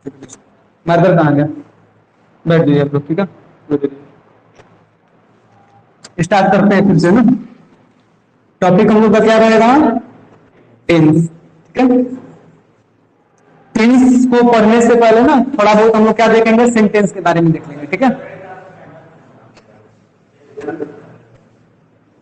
Marker कहाँ गया? बैठ जाइए आप लोग, ठीक है। स्टार्ट करते हैं फिर से ना। टॉपिक हम लोग का क्या रहेगा? टेंस, ठीक है। टेंस को पढ़ने से पहले ना थोड़ा बहुत हम लोग क्या देखेंगे, सेंटेंस के बारे में देख लेंगे, ठीक है।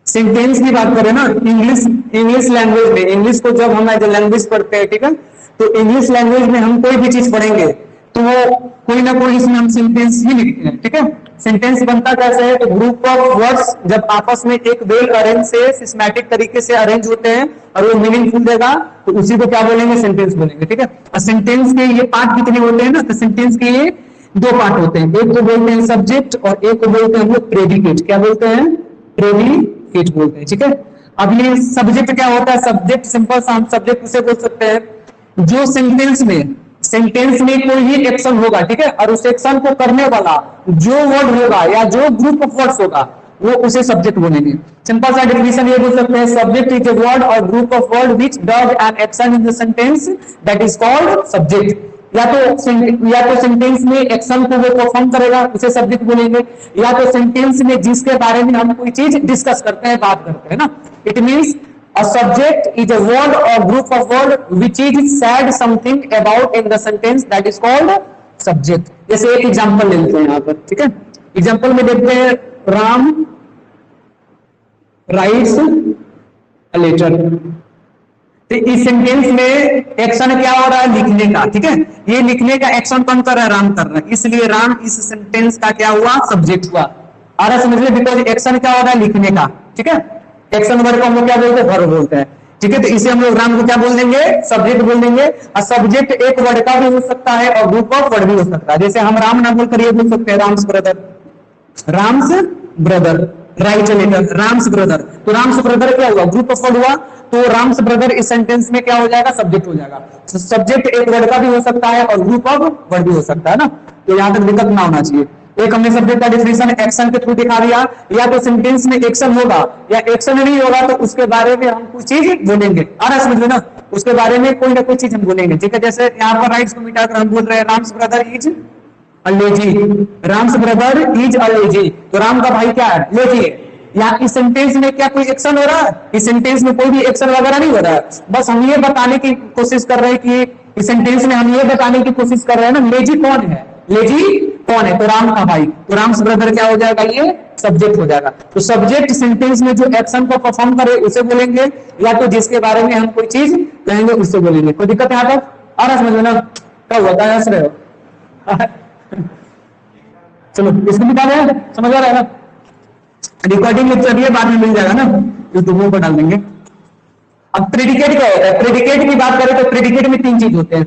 सेंटेंस की बात करें ना, इंग्लिश लैंग्वेज में, इंग्लिश को जब हम एज ए लैंग्वेज पढ़ते हैं, ठीक है, तो इंग्लिश लैंग्वेज में हम कोई भी चीज पढ़ेंगे तो वो कोई ना कोई इसमें हम सेंटेंस ही लिखते हैं, ठीक है। सेंटेंस बनता कैसे है? तो ग्रुप ऑफ वर्ड्स जब आपस में एक वेल अरेंज से सिस्टमैटिक तरीके से अरेंज होते हैं और वो मीनिंगफुल देगा, तो उसी को क्या बोलेंगे? सेंटेंस बोलेंगे, ठीक है। और सेंटेंस के ये पार्ट कितने होते हैं ना? तो सेंटेंस के ये दो पार्ट होते हैं, एक को बोलते हैं सब्जेक्ट और एक को बोलते हैं हम लोग प्रेडिकेट। क्या बोलते हैं? प्रेडिकेट बोलते हैं, ठीक है। अब ये सब्जेक्ट क्या होता है? सब्जेक्ट सिंपल सा हम सब्जेक्ट उसे बोल सकते हैं जो सेंटेंस में कोई भी एक्शन होगा, ठीक है, और उस एक्शन को करने वाला जो वर्ड होगा या जो ग्रुप ऑफ वर्ड्स होगा वो उसे सब्जेक्ट बोलेंगे। सिंपल सा डेफिनेशन ये बोल सकते हैं, सब्जेक्ट इज ए वर्ड और group of word which does an action in the sentence that is called subject. या तो सेंटेंस में एक्शन को वो परफॉर्म करेगा उसे सब्जेक्ट बोलेंगे, या तो सेंटेंस में जिसके बारे में हम कोई चीज डिस्कस करते हैं, बात करते हैं ना। It means a subject is a word or group of word which is said something about in the sentence that is called subject। जैसे एक एग्जांपल ले लेते हैं यहाँ पर, ठीक है। एग्जांपल में देखते हैं, राम राइट्स अ लेटर। तो इस सेंटेंस में एक्शन क्या हो रहा है? लिखने का, ठीक है। ये लिखने का एक्शन कौन कर रहा है? राम कर रहा है, इसलिए राम इस सेंटेंस का क्या हुआ? सब्जेक्ट हुआ। आ रहा समझ लीजिए, बिकॉज एक्शन क्या हो रहा है? लिखने का, ठीक है। एक्शन वर्ड को हम लोग क्या बोलते हैं? वर्ब बोलते हैं, ठीक है। तो इसे हम लोग राम को क्या बोल देंगे? सब्जेक्ट बोल देंगे। और सब्जेक्ट एक वर्ड का भी हो सकता है और ग्रुप ऑफ वर्ड भी हो सकता है। जैसे हम राम ना बोलकर ये बोल सकते हैं Ram's brother, Ram's brother, write letter, Ram's brother. तो राम्स ब्रदर क्या हुआ? ग्रुप ऑफ वर्ड हुआ। तो राम्स ब्रदर इस सेंटेंस में क्या हो जाएगा? सब्जेक्ट हो जाएगा। तो सब्जेक्ट एक वर्ड का भी हो सकता है और ग्रुप ऑफ वर्ड भी हो सकता है ना। तो यहां तक दिक्कत ना होना चाहिए। एक हमने सब्जेक्ट का डिफिनेशन एक्शन के थ्रू दिखा दिया। या तो सेंटेंस में एक्शन होगा या एक्शन नहीं होगा तो उसके बारे में हम कुछ चीज बोलेंगे। आ रहा समझ लो ना, उसके बारे में कोई ना कोई चीज हम बोलेंगे, ठीक है। जैसे यहाँ पर राइट्स को मिटाकर हम बोल रहे हैं Ram's brother is a lazy, Ram's brother is a lazy. तो राम का भाई क्या है? लेजी है। या इस सेंटेंस में क्या कोई एक्शन हो रहा है? इस सेंटेंस में कोई भी एक्शन वगैरह नहीं हो रहा है। बस हम ये बताने की कोशिश कर रहे हैं कि इस सेंटेंस में हम ये बताने की कोशिश कर रहे हैं ना, लेजी कौन है? लेजी कौन है? तो राम का भाई। तो राम्स ब्रदर क्या हो जाएगा? ये सब्जेक्ट हो जाएगा। तो सब्जेक्ट सेंटेंस में जो एक्शन को परफॉर्म करे उसे बोलेंगे, या तो जिसके बारे में हम कोई चीज कहेंगे उससे बोलेंगे। कोई दिक्कत यहाँ तक आ रहा समझ ना? क्या हुआ? क्या हंस रहे हो? चलो इसको भी डाल रहे, समझ आ रहा है ना? रिकॉर्डिंग लेक्चर भी बाद में मिल जाएगा ना, यूट्यूब पर डाल देंगे। अब प्रेडिकेट क्या होता है? प्रेडिकेट की बात करें तो प्रेडिकेट में तीन चीज होते हैं,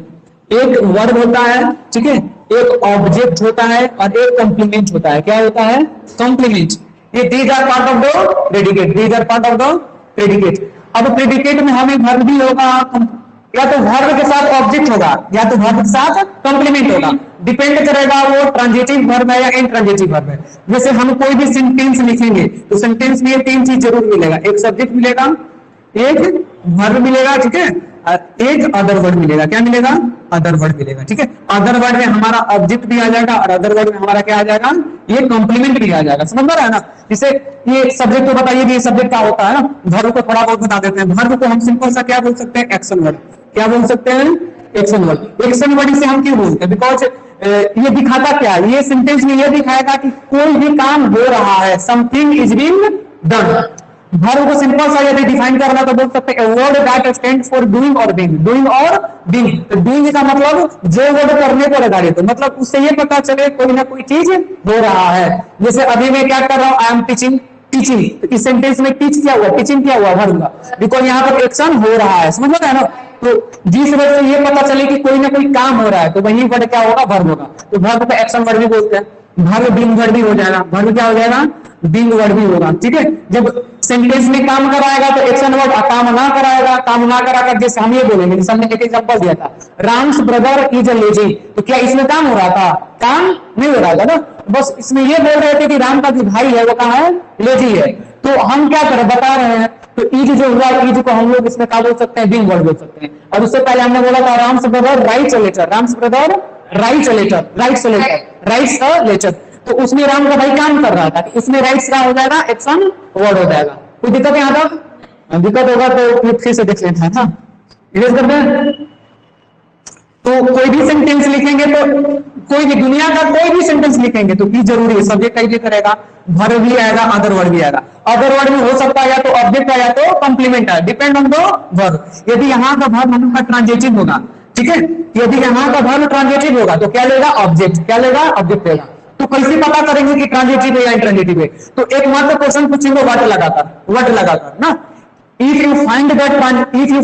एक वर्ब होता है, ठीक है, एक ऑब्जेक्ट होता है और एक कॉम्प्लीमेंट होता है। क्या होता है? कॉम्प्लीमेंट। ये these are part of the predicate, these are part of the predicate. अब प्रेडिकेट में हमें वर्ब भी होगा, या तो वर्ब के साथ ऑब्जेक्ट होगा या तो वर्ब के साथ कॉम्प्लीमेंट होगा। डिपेंड करेगा वो ट्रांजिटिव वर्ब है या इनट्रांजिटिव वर्ब है। जैसे हम कोई भी सेंटेंस लिखेंगे तो सेंटेंस में ये तीन चीज जरूर मिलेगा, एक सब्जेक्ट मिलेगा, एक वर्ब मिलेगा, ठीक है, एक अदर वर्ड मिलेगा। क्या मिलेगा? अदर वर्ड मिलेगा, ठीक है। अदर वर्ड में हमारा ऑब्जेक्ट भी आ जाएगा और अदर वर्ड में हमारा क्या आ जाएगा? ये कॉम्प्लीमेंट भी आ जाएगा। समझ में रहा है ना? जैसे ये सब्जेक्ट को बताइए कि ये सब्जेक्ट क्या होता है ना। वर्ब को थोड़ा बहुत बता देते हैं। वर्ब को हम सिंपल सा क्या बोल सकते हैं? Action word. क्या बोल सकते हैं? Action word. एक्शन वर्ड से हम क्यों बोलते हैं? बिकॉज ये दिखाता क्या? ये सेंटेंस में ये दिखाएगा कि कोई भी काम हो रहा है, something is being done. Verb को सिंपल सा यदि डिफाइन करना तो बोल सकते हैं word that stand for doing और बीइंग। डूइंग और बीइंग, तो डूइंग का मतलब जो वर्ड करने को लगा देते, मतलब उससे ये पता चले कोई ना कोई चीज हो रहा है। जैसे अभी मैं क्या कर रहा हूं? I am teaching, teaching. तो इस सेंटेंस में टीच क्या हुआ? टीचिंग क्या हुआ? वर्ब का, बिकॉज यहाँ पर एक्शन हो रहा है। समझ में आया ना? तो जिस वर्ड से ये पता चले कि कोई ना कोई काम हो रहा है तो वही वर्ड क्या होगा? वर्ब होगा। तो वर्ब को एक्शन वर्ड भी बोलते हैं। वर्ब बीइंग वर्ड भी हो जाएगा। वर्ब क्या हो जाएगा? बीइंग वर्ड भी होगा, ठीक है। जब सेंटेंस में काम कराएगा तो एक्शन वर्ड, काम ना कराएगा, काम ना कराकर जैसे हम ये बोलेंगे, जैसे हमने एक एग्जांपल दिया था, Ram's brother is a lazy. तो क्या इसमें काम हो रहा था? काम नहीं हो रहा था ना, बस इसमें ये बोल रहे थे कि राम का जो भाई है वो कहाँ है? लेजी है। तो हम क्या करें? बता रहे हैं। तो ईज जो हुआ, ईज को हम लोग इसमें क्या बोल सकते हैं? बीइंग वर्ड बोल सकते हैं। और उससे पहले हमने बोला था Ram's brother writes a letter, Ram's brother writes a letter, writes a letter, writes a letter. तो उसमें राम का भाई काम कर रहा था, उसमें राइट्स क्या हो जाएगा, एक्शन वर्ड हो जाएगा। कोई दिक्कत यहाँ तक? दिक्कत होगा तो फिर से देख लेना है ना, इरेज कर दें। तो कोई भी सेंटेंस लिखेंगे तो कोई भी दुनिया का कोई भी सेंटेंस लिखेंगे तो की जरूरी है, सब्जेक्ट टाइप करेगा, वर्ब भी आएगा, अदर वर्ड भी आएगा। अदर वर्ड में हो सकता है या तो ऑब्जेक्ट है या तो कॉम्प्लीमेंट है, डिपेंड ऑन द वर्ब। यदि यहाँ का वर्ब हम का ट्रांजिटिव होगा, ठीक है, यदि यहाँ का वर्ब ट्रांजिटिव होगा तो क्या लेगा, ऑब्जेक्ट, क्या लेगा, ऑब्जेक्ट लेगा। तो कैसे पता करेंगे कि ट्रांजिटिव है या इंट्रांजिटिव है? तो एक मात्र क्वेश्चन पूछेंगे, व्हाट लगाकर, व्हाट लगाकर ना। If you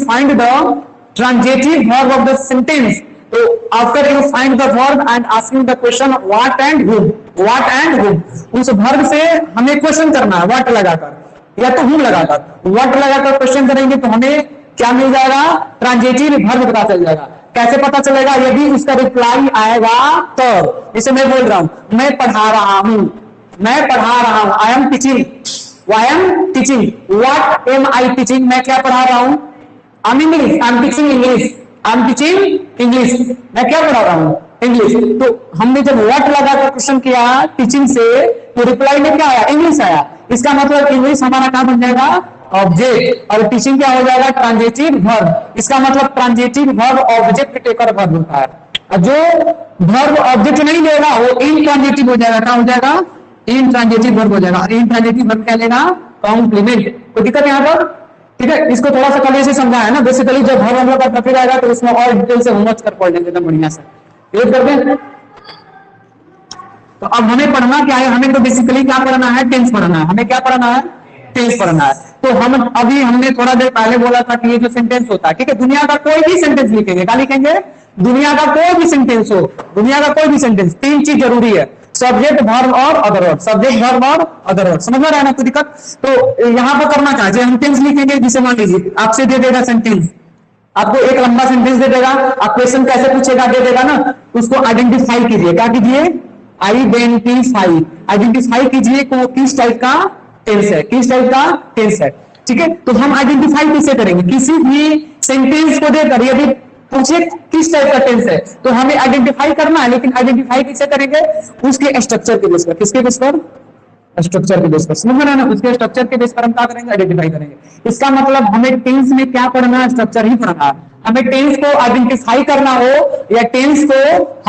find the transitive verb of the sentence, so after you find the verb and asking the question what and whom, what and whom, उस verb से हमें क्वेश्चन करना है what लगाकर या तो whom लगाकर। what लगाकर क्वेश्चन करेंगे तो हमें क्या मिल जाएगा, ट्रांजिटिव वर्ब पता चल जाएगा। कैसे पता चलेगा, यदि उसका रिप्लाई आएगा तो। जैसे मैं बोल रहा हूं, मैं पढ़ा रहा हूं, मैं पढ़ा रहा हूं, I am teaching, I am teaching, what am I teaching, मैं क्या पढ़ा रहा हूं, I'm English, I'm teaching English, I'm teaching English, मैं क्या पढ़ा रहा हूँ, इंग्लिश। तो हमने जब व्हाट लगाकर क्वेश्चन किया टीचिंग से तो रिप्लाई में क्या आया, इंग्लिश आया। इसका मतलब इंग्लिश हमारा क्या बन जाएगा, ऑब्जेक्ट, और टीचिंग क्या हो जाएगा, ट्रांजिटिव वर्ब। इसका मतलब transitive verb object taker verb होता है, और जो वर्ब ऑब्जेक्ट नहीं लेगा वो इनट्रांजिटिव हो जाएगा। क्या हो जाएगा, इनट्रांजिटिव वर्ब हो जाएगा। इनट्रांजिटिव वर्ब क्या लेगा, कॉम्प्लीमेंट। कोई दिक्कत यहाँ पर? ठीक है, इसको थोड़ा सा कल से समझा है ना। बेसिकली जब वर्ब हम लोग का टॉपिक आएगा तो उसमें और डिटेल से होमवर्क कर पढ़ लेंगे एकदम बढ़िया से, क्लियर कर दें। तो अब हमें पढ़ना क्या है, हमें तो बेसिकली क्या पढ़ना है, टेंस पढ़ना है। हमें क्या पढ़ना है, टेंस पढ़ना है। तो हम अभी हमने थोड़ा देर पहले बोला था कि ये जो सेंटेंस होता है, ठीक है, दुनिया का कोई भी सेंटेंस लिखेंगे, क्या लिखेंगे, दुनिया का कोई भी सेंटेंस हो, दुनिया का कोई भी सेंटेंस, तीन चीज जरूरी है, सब्जेक्ट वर्ब और अदर वर्ड, सब्जेक्ट वर्ब और अदर वर्ड। समझ में रहा है ना, कोई दिक्कत? तो यहाँ पर करना क्या है, हम टेंस लिखेंगे, जिसे मान लीजिए आपसे दे देगा सेंटेंस, आपको एक लंबा सेंटेंस दे देगा, आप क्वेश्चन कैसे पूछेगा, दे देगा ना, उसको आइडेंटिफाई कीजिए। क्या कीजिए, आइडेंटिफाई, आइडेंटिफाई कीजिए को किस टाइप का टेंस है, किस टाइप का टेंस है, ठीक है। तो हम आइडेंटिफाई किसे करेंगे, किसी भी सेंटेंस को देकर यदि पूछे किस टाइप का टेंस है तो हमें आइडेंटिफाई करना है, लेकिन आइडेंटिफाई किसे करेंगे, उसके स्ट्रक्चर के बेस पर। किसके बेस पर, स्ट्रक्चर के बेस पर। समझ में ना, उसके स्ट्रक्चर के बेस पर हम क्या करेंगे, आइडेंटिफाई करेंगे। इसका मतलब हमें टेंस में क्या पढ़ना है, स्ट्रक्चर ही पढ़ना है। हमें टेंस को आइडेंटिफाई करना हो या टेंस को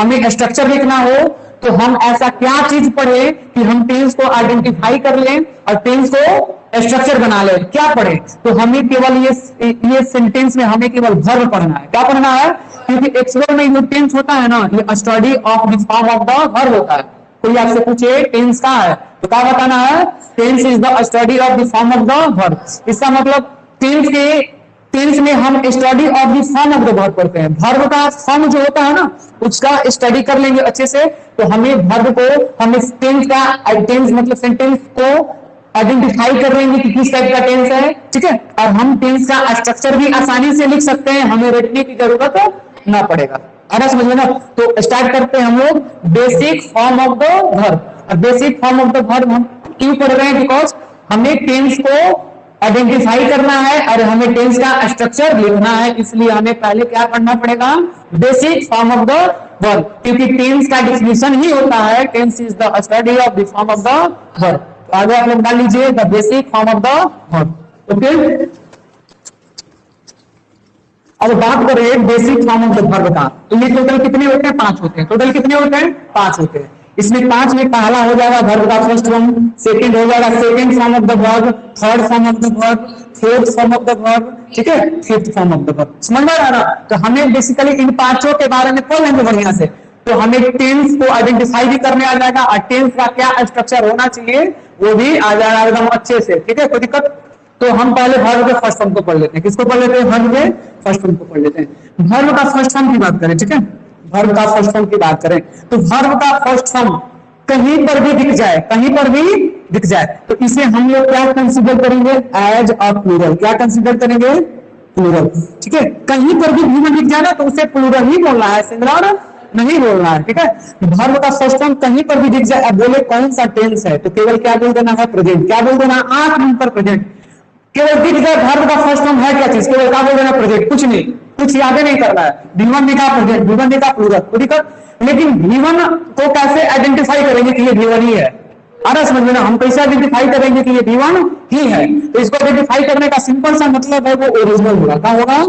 हमें स्ट्रक्चर लिखना हो तो हम ऐसा क्या चीज पढ़े कि हम टेंस को आइडेंटिफाई कर लें और टेंस को स्ट्रक्चर बना ले। क्या पढ़े, तो हमें केवल ये सेंटेंस में हमें केवल वर्ब पढ़ना है। क्या पढ़ना है, क्योंकि एक्चुअल में जो टेंस होता है ना, ये study of the form of the verb होता है। कोई आपसे पूछे टेंस का है तो क्या बताना है, tense is the study of the form of the verb. इसका मतलब टेंस में हम study of the form of the verb पढ़ते हैं। वर्ब का फॉर्म जो होता है ना, उसका स्टडी कर लेंगे अच्छे से, तो हमें वर्ब को, हम इस टेंस का, टेंस मतलब सेंटेंस को आइडेंटिफाई कर लेंगे कि किस टाइप का टेंस है, ठीक है। और हम टेंस का स्ट्रक्चर भी आसानी से लिख सकते हैं, हमें रटने की जरूरत ना पड़ेगा। आना समझ में ना। तो स्टार्ट करते हैं हम लोग basic form of the verb. और basic form of the verb हम क्यों पढ़ रहे हैं, बिकॉज हमें टेंस को आइडेंटिफाई करना है और हमें टेंस का स्ट्रक्चर लिखना है, इसलिए हमें पहले क्या पढ़ना पड़ेगा, basic form of the verb. क्योंकि टेंस का डिफिनेशन ही होता है tense is the study of the form of the verb. तो आगे आप लोग डाल लीजिए the basic form of the verb. Okay, अब बात करें basic form of the verb का, तो ये टोटल कितने होते हैं, 5 होते हैं। टोटल कितने होते हैं, 5 होते हैं। इसमें 5 में पहला हो जाएगा वर्ब का फर्स्ट फॉर्म, सेकंड हो जाएगा second form of the verb, third form of the verb, fourth form of the verb, ठीक है, fifth form of the verb. समझ में आ रहा? तो हमें बेसिकली इन 5 के बारे में पढ़ लेंगे बढ़िया से, तो हमें टेंस को आइडेंटिफाई भी करने आ जाएगा और टेंस का क्या स्ट्रक्चर होना चाहिए वो भी आ जाएगा एकदम अच्छे से, ठीक है, कोई दिक्कत। तो हम पहले वर्ब के फर्स्ट फॉर्म को पढ़ लेते हैं। किसको पढ़ लेते हैं, वर्ब के फर्स्ट फॉर्म को पढ़ लेते हैं। वर्ब का फर्स्ट फॉर्म की बात करें, ठीक है, वर्ब का फर्स्ट फॉर्म की बात करें तो वर्ब का फर्स्ट फॉर्म कहीं पर भी दिख जाए, कहीं पर भी दिख जाए तो इसे हम लोग क्या कंसीडर करेंगे, एज अ प्लूरल। क्या कंसीडर करेंगे, प्लूरल, ठीक है। कहीं पर भी ह्यूमन दिख जाए ना तो उसे प्लूरल ही बोलना है, सिंगुलर नहीं बोलना है, ठीक है। वर्ब का फर्स्ट फॉर्म कहीं पर भी दिख जाए, अब बोले कौन सा टेंस है तो केवल क्या बोल देना है, प्रेजेंट। क्या बोल देना, 8 मिनट पर प्रेजेंट। केवल दिख जाए वर्ब का फर्स्ट फॉर्म है क्या चीज, केवल क्या बोल देना, प्रेजेंट, कुछ नहीं, कुछ याद नहीं करना है। V1 लिखा प्रेजेंट, V1 लिखा प्लूरल, कोई दिक्कत। लेकिन V1 को कैसे आइडेंटिफाई करेंगे कि ये V1 ही है? आ रहा समझ में ना? हम कैसे आइडेंटिफाई करेंगे कि ये V1 ही है? तो इसको आइडेंटिफाई करने का सिंपल सा मतलब है वो ओरिजिनल होगा। क्या होगा?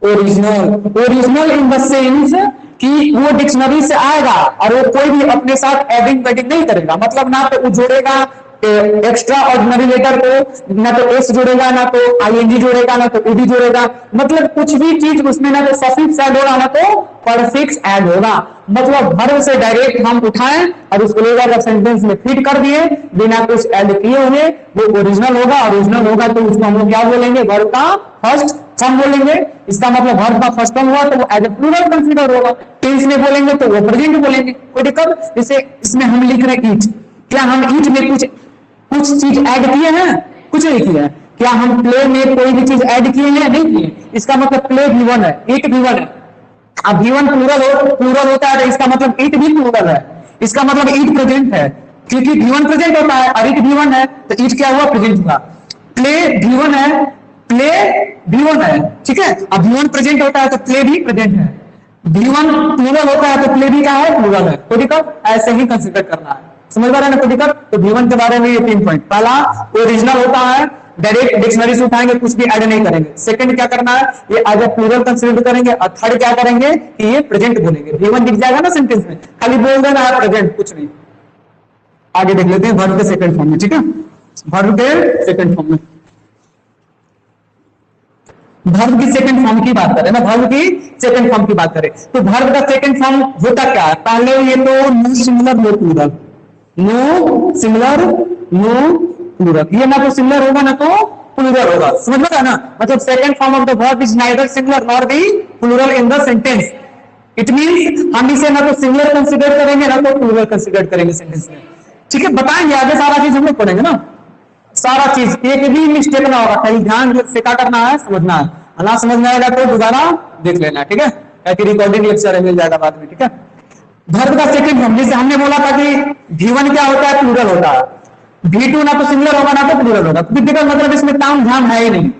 Original. Original in the sense कि वो डिक्शनरी से आएगा और वो कोई भी अपने साथ एडिंग वेडिंग नहीं करेगा। मतलब ना तो वो जोड़ेगा एक्स्ट्रा ऑर्डिनरी लेटर को, ना तो एस जोड़ेगा, ना तो आईएनजी जोड़ेगा, ना तो ईडी जोड़ेगा। मतलब कुछ भी चीज उसमें ना तो सफिक्स ऐड होगा, ना तो परफिक्स ऐड होगा। मतलब वर्ब से डायरेक्ट हम उठाएं और उसको लेकर सेंटेंस में फिट कर दिए बिना कुछ ऐड किए हुए, वो ओरिजिनल होगा। ओरिजिनल होगा तो उसको हम लोग क्या बोलेंगे? वर्ब का फर्स्ट फॉर्म बोलेंगे। इसका मतलब वर्ब का फर्स्ट फॉर्म हुआ तो वो एज ए प्लूरल कंसीडर होगा। टेंस में बोलेंगे तो वो प्रेजेंट बोलेंगे। कोई दिक्कत? जैसे इसमें हम लिख रहे हैं ईट, क्या हम ईट में कुछ चीज ऐड किए हैं? कुछ नहीं किए हैं। क्या हम प्ले में कोई भी चीज ऐड किए हैं? नहीं किए। इसका मतलब प्ले V1 है, ईट V1 है। अब V1 प्लूरल होता है तो इसका मतलब ईट भी प्लूरल है। इसका मतलब ईट प्रेजेंट है, क्योंकि V1 प्रेजेंट होता है और ईट V1 है तो ईट क्या हुआ? प्रेजेंट हुआ। प्ले V1 है, प्ले V1 है, ठीक है। अब V1 प्रेजेंट होता है तो प्ले भी प्रेजेंट है। V1 प्लूरल होता है तो प्ले भी क्या है? प्लूरल है। कोई दिक्कत? ऐसे ही कंसीडर करना है। समझ पा रहे हैं ना? कोई दिक्कत? तो V1 के बारे में ये 3 पॉइंट। पहला, ओरिजिनल होता है, डायरेक्ट डिक्शनरी से उठाएंगे, कुछ भी ऐड नहीं करेंगे। सेकंड क्या करना है? ये एज ए प्लूरल कंसीडर करेंगे। और थर्ड क्या करेंगे कि ये प्रेजेंट बोलेंगे। V1 दिख जाएगा ना सेंटेंस में, खाली बोल देना है प्रेजेंट, कुछ नहीं। आगे देख लेते हैं वर्ब के सेकंड फॉर्म में, ठीक है। वर्ब के सेकंड फॉर्म में, वर्ब की सेकंड फॉर्म की बात करें ना, वर्ब की सेकंड फॉर्म की बात करें तो वर्ब का सेकंड फॉर्म होता क्या है? पहले ये तो no similar no plural, no similar no plural. ये ना तो सिमिलर होगा ना तो प्लूरल होगा। समझ में आया ना? मतलब second form of the verb is neither similar nor the plural in the sentence. It means हम इसे ना तो सिमिलर कंसीडर करेंगे ना तो प्लूरल कंसीडर करेंगे सेंटेंस में, ठीक है। बताएंगे आगे, सारा चीज हम लोग पढ़ेंगे ना, सारा चीज। एक भी मिस्टेक ना होगा, कहीं ध्यान से क्या करना है? समझना है। ना समझ में आएगा तो दोबारा देख लेना है, ठीक है। ताकि रिकॉर्डिंग लेक्चर मिल जाएगा बाद में, ठीक है। वर्ब का सेकंड फॉर्म, जैसे हमने बोला था कि V1 क्या होता है? प्लूरल होता है। V2 ना तो सिंगुलर होगा ना तो प्लूरल होगा। मतलब इसमें काम ध्यान है ही नहीं।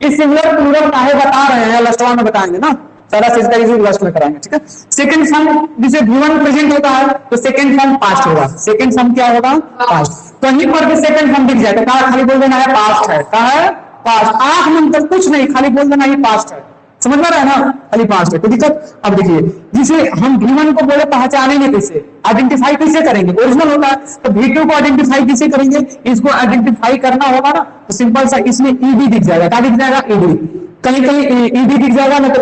इस सिंगुलर प्लूरल काहे बता रहे हैं, लास्ट में बताएंगे ना, सारा चीज का रिव्यू लास्ट में कराएंगे, ठीक है। सेकंड फॉर्म, जिसे V1 प्रेजेंट होता है तो सेकंड फॉर्म पास्ट होगा। सेकंड फॉर्म क्या होगा? पास्ट। कहीं पर भी सेकंड फॉर्म दिख जाए तो कहा खाली बोल देना है पास्ट है। कहा है? पास्ट। आंख मंतर कुछ नहीं, खाली बोल देना ये पास्ट है। समझ में रहा है ना? खाली पास्ट है। तो दिक्कत? अब देखिए, जिसे हम V1 को बोले पहचानेंगे कैसे, आइडेंटिफाई कैसे करेंगे? ओरिजिनल होता है तो V2 को आइडेंटिफाई कैसे करेंगे? इसको आइडेंटिफाई करना होगा ना तो सिंपल सा इसमें ईडी दिख जाएगा। क्या दिख जाएगा? ईडी। कहीं कहीं ईडी दिख जाएगा ना तो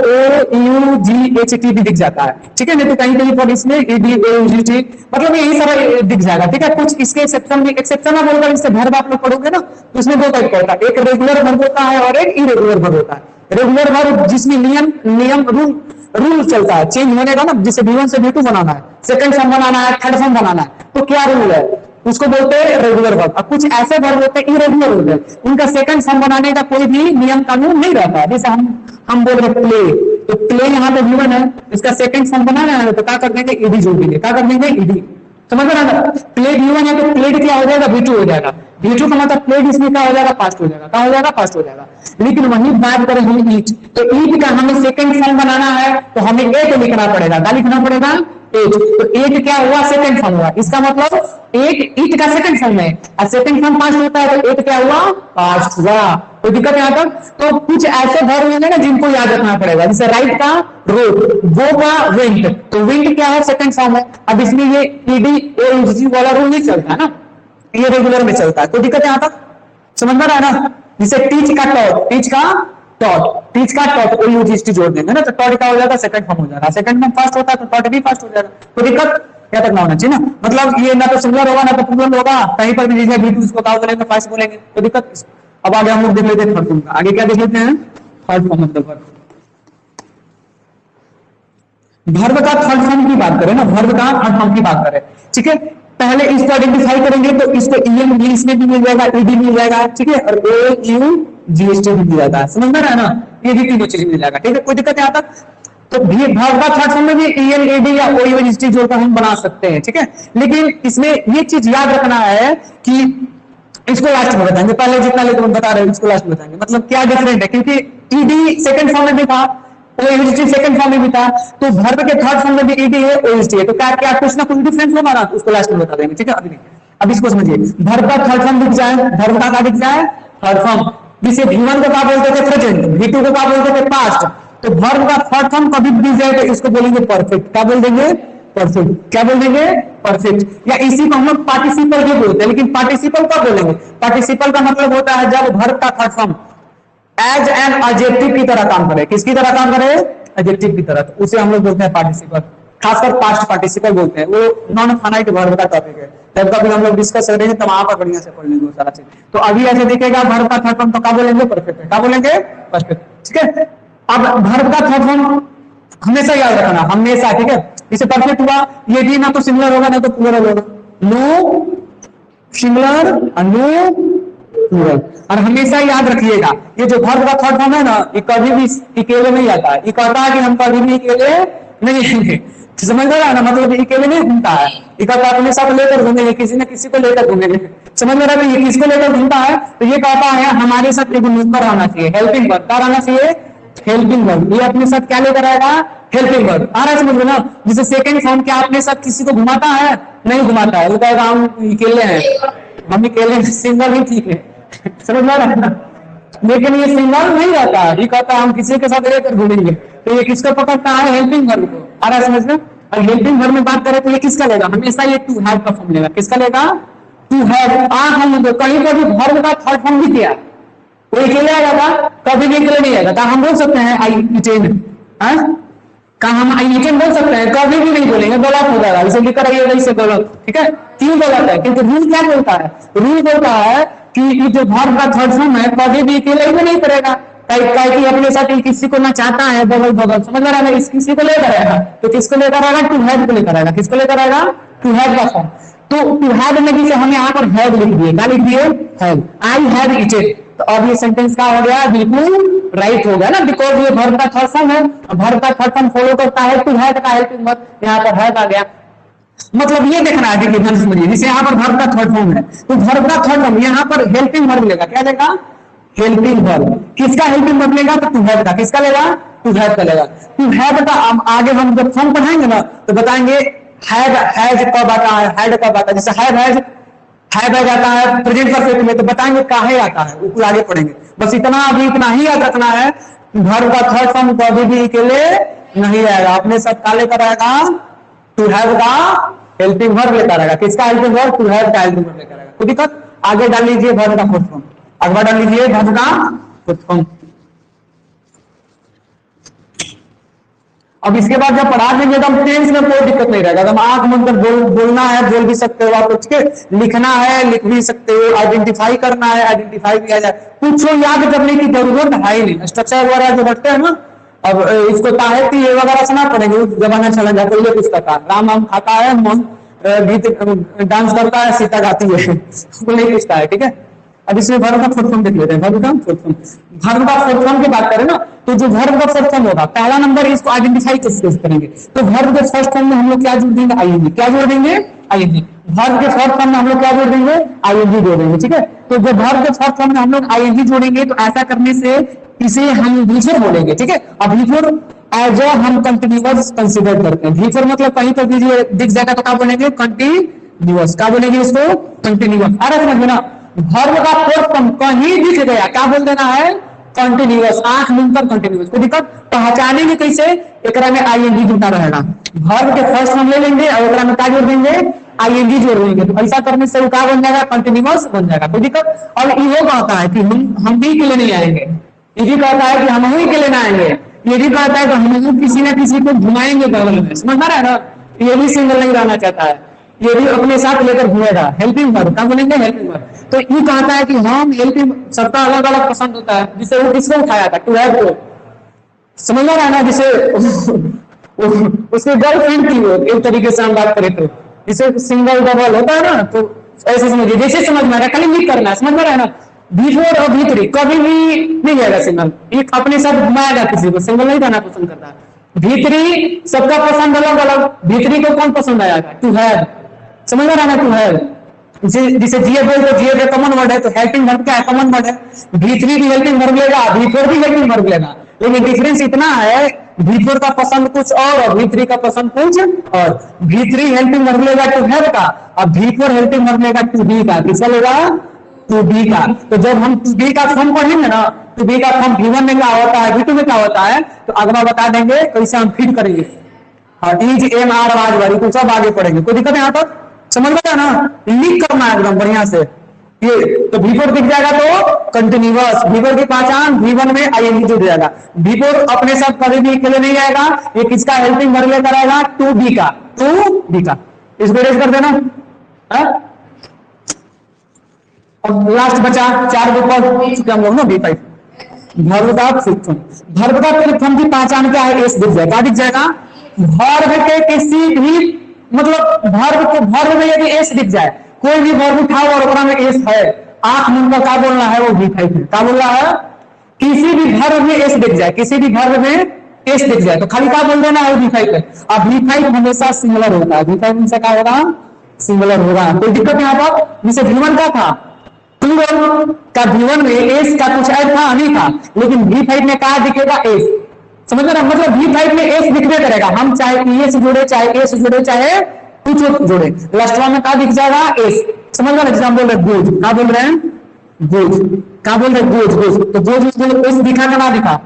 OUGHT भी दिख जाता है, ठीक है। नहीं तो कहीं कहीं पर इसमें ईडी OUGT मतलब यही सारा दिख जाएगा, ठीक है। कुछ इसके एक्सेप्शन में, एक्सेप्शन ना बोलकर इससे वर्ब आप लोग पढ़ोगे ना तो इसमें दो टाइप का होता है, एक रेगुलर वर्ब होता है और एक इरेगुलर वर्ब होता है। रेगुलर वर्ब जिसमें नियम रूल चलता है, चेंज होने का ना, जिसे V1 से V2 बनाना है, सेकंड फॉर्म बनाना है, थर्ड फॉर्म बनाना है, तो क्या रूल है? उसको बोलते हैं रेगुलर वर्ब। अब कुछ ऐसे वर्ब होते हैं इरेगुलर होते हैं, उनका सेकंड फॉर्म बनाने का कोई भी नियम कानून नहीं रहता। जैसे हम बोल रहे प्ले, तो प्ले यहाँ पे V1 है, इसका सेकंड फॉर्म बनाना है तो क्या कर देंगे? ईडी जोड़ देंगे। क्या कर देंगे? ईडी। समझ में आया? प्ले V1 है तो प्लेड क्या हो जाएगा? V2 हो जाएगा। V2 का मतलब प्लेड इसमें क्या हो जाएगा? पास्ट हो जाएगा। क्या हो जाएगा? पास्ट हो जाएगा। लेकिन वही बात करें हम ईट, तो ईट का हमें सेकंड फॉर्म बनाना है तो हमें एक लिखना पड़ेगा। क्या लिखना पड़ेगा? एक। तो एक क्या हुआ? सेकंड फॉर्म हुआ। इसका मतलब एक ईट का सेकंड फॉर्म है और सेकंड फॉर्म पास्ट होता है तो एक क्या हुआ? पास्ट हुआ। तो दिक्कत यहाँ तक? तो कुछ ऐसे वर्ब होंगे ना जिनको याद रखना पड़ेगा, जैसे राइट का रोट, गो का वेंट, तो वेंट क्या है? सेकंड फॉर्म है। अब इसमें ये ईडी OUG वाला रूल नहीं चलता है ना, ये रेगुलर में चलता है। तो दिक्कत यहाँ तक समझ में रहा है ना? जैसे टीच का टॉट, टीच का टॉट, टीच का टॉट OUG जोड़ देंगे ना तो टॉट क्या हो जाएगा? सेकंड फॉर्म हो जाएगा। सेकंड फॉर्म फास्ट होता है तो टॉट भी फास्ट हो जाएगा। तो दिक्कत क्या तक ना होना चाहिए ना, मतलब ये ना तो सिंगुलर होगा ना तो प्लूरल होगा। कहीं पर भी V2 इसको क्या बोलेंगे? फास्ट बोलेंगे। तो दिक्कत। अब आगे हम लोग देख लेते हैं थर्ड फॉर्म का। आगे क्या देख लेते हैं? Third form of the verb. Verb का थर्ड फॉर्म की बात करें ना, वर्ब का थर्ड फॉर्म की बात करें, ठीक है। पहले इसको आइडेंटिफाई करेंगे तो इसको EM इंग्लिश में भी मिल जाएगा, ED मिल जाएगा, ठीक है, और OUGHT भी मिल जाएगा। समझ में रहा है ना? ये भी तीनों चीज मिल जाएगा, ठीक है। कोई दिक्कत यहाँ तक? तो वर्ब का थर्ड फॉर्म में भी EM AD या OUGHT जोड़कर हम बना सकते हैं, ठीक है। लेकिन इसमें ये चीज याद रखना है कि इसको लास्ट में बताएंगे, पहले जितना लेकर बता रहे हैं इसको लास्ट में बताएंगे। मतलब क्या डिफरेंट है, क्योंकि ईडी सेकंड फॉर्म में भी था, ओएसटी सेकंड फॉर्म में भी था, तो वर्ब के थर्ड फॉर्म में भी ईडी है, ओएसटी है, तो क्या क्या कुछ ना कुछ डिफरेंस होगा ना, उसको लास्ट में बता देंगे, ठीक है। अभी नहीं, अब इसको समझिए, वर्ब का थर्ड फॉर्म दिख जाए, वर्ब का क्या दिख जाए, थर्ड फॉर्म। जिसे V1 को क्या बोलते थे, प्रेजेंट, V2 को क्या बोलते थे, पास्ट, तो वर्ब का थर्ड फॉर्म कभी भी दिख जाए तो इसको बोलेंगे परफेक्ट। क्या बोल देंगे, परफेक्ट। क्या बोल देंगे, परफेक्ट। या इसी को हम लोग पार्टिसिपल भी बोलते हैं, लेकिन पार्टिसिपल कब बोलेंगे, पार्टिसिपल का मतलब होता है जब वर्ब का third form as an adjective की तरह काम करे। किसकी तरह काम करे, एडजेक्टिव की तरह, तो उसे हम लोग बोलते हैं पार्टिसिपल, खासकर पास्ट पार्टिसिपल बोलते हैं। वो नॉन फाइनाइट वर्ब का टॉपिक है, तब कभी हम लोग डिस्कस करेंगे तो वहां पर बढ़िया से पढ़ लेंगे वो सारा चीज। तो अभी ऐसे दिखेगा वर्ब का थर्ड फॉर्म, तो क्या बोलेंगे, परफेक्ट। क्या बोलेंगे, परफेक्ट, ठीक है। अब वर्ब का थर्ड फॉर्म हमेशा याद रखना, हमेशा, ठीक है। इसे परफेक्ट हुआ, ये भी ना तो सिंगुलर होगा ना तो प्लूरल होगा, नो सिंगुलर नो प्लूरल। और हमेशा याद रखिएगा ये जो वर्ब का थर्ड फॉर्म है ना, ये कभी भी अकेले नहीं आता है। ये कहता है कि हम कभी भी अकेले नहीं आएंगे, समझ रहा है ना, मतलब ये अकेले नहीं घूमता है, ये कहता है अपने साथ लेकर घूमेंगे, किसी न किसी को लेकर घूमेंगे, समझ रहा है। ये किसको लेकर घूमता है, तो ये कहता है हमारे साथ एक नौकर रहना चाहिए, हेल्पिंग वर्ब। क्या रहना चाहिए, हेल्पिंग वर्ब। ये अपने साथ क्या लेकर आएगा, हेल्पिंग वर्ब। आ रहा है समझ में ना। जैसे सेकंड फॉर्म क्या अपने साथ किसी को घुमाता है, नहीं घुमाता है, वो कहेगा हम अकेले हैं, हम अकेले सिंगल ही ठीक है, समझ में आ रहा है ना। लेकिन ये सिंगल नहीं रहता है, ये कहता है हम किसी के साथ लेकर घूमेंगे, तो ये किसको पकड़ता है, हेल्पिंग वर्ब को। आ रहा है समझ में। और हेल्पिंग वर्ब में बात करें तो ये किसका लेगा, हमेशा ये टू हैव का फॉर्म लेगा। किसका लेगा, टू हैव। हम कहीं पर भी वर्ब का थर्ड फॉर्म भी किया, वो अकेले आएगा था, कभी भी अकेले नहीं आएगा। हम बोल सकते हैं आई इटेन, का हम आई इटेन बोल सकते हैं, कभी भी नहीं बोलेंगे, गलत हो जाएगा। इसे लिखकर आइएगा, इससे गलत, ठीक है। क्यों गलत है, क्योंकि रूल क्या बोलता है, रूल बोलता है कि ये जो वर्ब का थर्ड फॉर्म है कभी भी अकेले ही नहीं करेगा, कि अपने साथ किसी को ना चाहता है बगल बगल, समझ रहा है, किसी को लेकर आएगा, तो किसको लेकर आएगा, टू हैव को लेकर आएगा। किसको लेकर आएगा, टू हैव का फॉर्म। तो टू हैव में भी हमें यहाँ पर हैव लिख दिए, क्या लिख दिए, हैव, आई हैव इटेड। तो अब ये सेंटेंस क्या हो गया, बिल्कुल राइट हो गया ना, बिकॉज ये वर्ब का थर्ड फॉर्म है, वर्ब का थर्ड फॉर्म फॉलो करता है टू हैव का हेल्पिंग वर्ब, यहाँ पर हैव आ गया। मतलब ये देखना है, देखिए ध्यान से समझिए, जैसे यहाँ पर वर्ब का थर्ड फॉर्म है, तो वर्ब का थर्ड फॉर्म यहाँ पर हेल्पिंग वर्ब लेगा। क्या लेगा, हेल्पिंग वर्ब। किसका हेल्पिंग वर्ब लेगा, तो टू हैव का। किसका लेगा, टू हैव का लेगा। टू हैव का आगे हम जब फॉर्म पढ़ाएंगे ना तो बताएंगे हैव हैज कब आता है, हैड कब आता है। जैसे हैव हैज आता है प्रेजेंट परफेक्ट में, तो बताएंगे काहे आता है, ऊपर आगे पढ़ेंगे। बस इतना, अभी इतना ही याद रखना है, वर्ब का थर्ड फॉर्म कभी भी अकेले नहीं आएगा, अपने साथ क्या लेकर आएगा, टू हैव का हेल्पिंग वर्ब लेकर आएगा। किसका हेल्पिंग वर्ब, टू हैव का हेल्पिंग वर्ब लेकर आएगा। कोई दिक्कत, आगे डाल लीजिए वर्ब का फोर्थ फॉर्म, अगवा डाल लीजिए वर्ब का फोर्थ फॉर्म। अब इसके बाद जब पढ़ा देंगे तो हम टेंस में कोई दिक्कत नहीं रहेगा, हम आंख बंद कर बोलना है, बोल भी सकते हो आप, ठीक है, लिखना है, लिख भी सकते हो, आइडेंटिफाई करना है, आइडेंटिफाई किया जाए, कुछ याद करने की जरूरत है ही नहीं। स्ट्रक्चर वगैरह जो रखते हैं ना, अब इसको ताहती ये वगैरह सुना पड़ेंगे, उस जमाना चला जाता है, कुछ कहता है राम आम खाता है, मन गीत डांस करता है, सीता गाती है, वो नहीं पूछता है, ठीक है। अब इसमें वर्ब का फोर्थ फॉर्म देख लेते हैं, वर्ब का फोर्थ फॉर्म। वर्ब का फोर्थ फॉर्म की बात करें ना, तो जो वर्ब का फोर्थ फॉर्म होगा, पहला नंबर इसको आइडेंटिफाई कैसे करेंगे, तो वर्ब के फर्स्ट फॉर्म में हम लोग क्या जोड़ देंगे, आईएनजी। क्या जोड़ देंगे, आईएनजी। वर्ब के फोर्थ फॉर्म में हम लोग क्या जोड़ देंगे, आईएनजी जोड़ देंगे, ठीक है। तो जब वर्ब के फोर्थ फॉर्म में हम लोग आईएनजी जोड़ेंगे तो ऐसा करने से इसे हम बीफोर बोलेंगे, ठीक है। अब बीफोर एज हम कंटिन्यूअस कंसिडर करते हैं। बीफोर मतलब कहीं पर दीजिए दिख जाएगा तो क्या बोलेंगे, कंटिन्यूअस। क्या बोलेंगे इसको, कंटिन्यूअस। अरे समझ में ना, वर्ब का फोर्थ फॉर्म कहीं दिख गया क्या बोल देना है, कंटिन्यूअस, आंख मिलकर कंटिन्यूअस। कोई दिक्कत, पहचानेंगे कैसे, एकरा में आईएनजी जुटा रहेगा। वर्ब के फर्स्ट फॉर्म ले लेंगे और एकरा में क्या जोड़ देंगे, आईएनजी जोड़ देंगे, तो ऐसा करने से क्या बन जाएगा, कंटिन्यूअस बन जाएगा। कोई दिक्कत। और ये कहता है कि हम भी के लिए नहीं आएंगे, ये भी कहता है कि हम ही के लिए ना आएंगे, ये भी कहता है कि हम किसी न किसी को घुमाएंगे बगल में, समझ रहा है ना। ये भी सिंगल नहीं रहना चाहता है, ये भी अपने साथ लेकर घूमेगा, हेल्पिंग वर्ब। क्या बोलेंगे, हेल्पिंग वर्ब। तो ये कहता है कि हम हेल्पिंग, सबका अलग अलग पसंद होता है, जिसे वो किसको उठाया था, टू हैव को, समझ रहा है ना। जिसे उसकी गर्लफ्रेंड थी वो, एक तरीके से हम बात करें तो, जिसे सिंगल डबल होता है ना, तो ऐसे समझिए, जैसे समझ में आ रहा है, खाली लिख करना है, समझ में रहा है ना। B4 और B3 कभी भी नहीं जाएगा सिंगल, एक अपने साथ घुमाएगा किसी को, सिंगल नहीं रहना पसंद करता। B3 सबका पसंद अलग अलग, B3 को कौन पसंद आएगा, टू हैव, समझ में रहा है ना, टू हैव। जिसे जीए बोलते, जीए का कॉमन वर्ड है, तो हेल्पिंग वर्ब क्या है, कॉमन वर्ड है। B3 भी हेल्पिंग वर्ब लेगा, B4 भी हेल्पिंग वर्ब लेगा, लेकिन डिफरेंस इतना है, V4 का पसंद कुछ और V3 का पसंद कुछ और। V3 हेल्पिंग वर्ब लेगा टू हैव का और V4 हेल्पिंग वर्ब लेगा टू बी का। किसका लेगा? टू बी का। तो जब हम टू बी का फॉर्म पढ़ेंगे ना, टू बी का फॉर्म V1 में क्या होता है, V2 में क्या होता है, तो अगला बता देंगे कैसे हम फिट करेंगे। हाँ, इज एम आर आज वाली तो सब आगे पढ़ेंगे, कोई दिक्कत यहाँ तक समझ गया ना? लिख करना है एकदम बढ़िया से। ये तो V4 दिख जाएगा तो कंटिन्यूअस। V4 की पहचान V1 में आईएनजी जुड़ जाएगा। V4 अपने साथ कभी भी अकेले नहीं आएगा, ये किसका हेल्पिंग वर्ब लेकर आएगा? टू बी का, टू बी का। इसको रेज कर देना। अब लास्ट बचा 4 विकल्प हम लोग ना B5। वर्ब का फिफ्थ फॉर्म, वर्ब का फिफ्थ फॉर्म की पहचान क्या है? एस दिख जाएगा। क्या दिख जाएगा? वर्ब के किसी भी मतलब वर्ब में यदि एस दिख जाए, कोई भी वर्ब उठाओ और ओकरा में एस है, आंख मुंह का क्या बोलना है? वो V5 है। क्या बोलना है? किसी भी वर्ब में एस दिख जाए, किसी भी वर्ब में एस दिख जाए तो खाली क्या बोल देना है? V5 है। अब V5 हमेशा सिंगुलर होता है। V5 हमेशा क्या होगा? सिंगुलर होगा। कोई दिक्कत यहाँ पर? जैसे V1 का था, प्लूरल का V1 में एस का कुछ ऐड था नहीं था, लेकिन V5 में क्या दिखेगा? एस। समझ रहे? मतलब V5 में एस दिखने करेगा, हम चाहे एस जोड़े, चाहे एस जोड़े, चाहे कुछ जोड़े, लास्ट में क्या दिख जाएगा? एस। समझ रहे? जैसे हम बोल रहे गोज, क्या बोल रहे हैं? गोज। क्या बोल रहे? Goes, goes. तो गोज में एस दिखा ना दिखा?